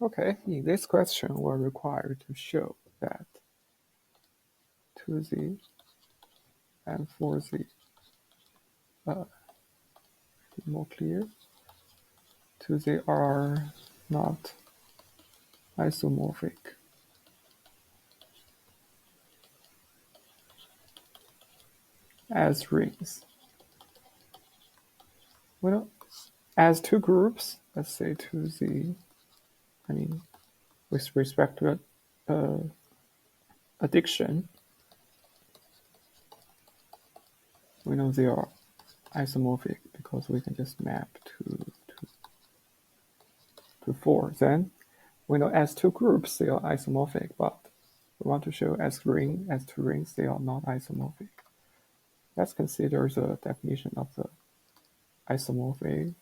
Okay, in this question, we're required to show that 2z and 4z, more clear, 2z are not isomorphic. As rings. Well, as two groups, let's say 2z, with respect to addition, we know they are isomorphic because we can just map to 4. Then we know as two groups they are isomorphic, but we want to show as two rings they are not isomorphic. Let's consider the definition of the isomorphic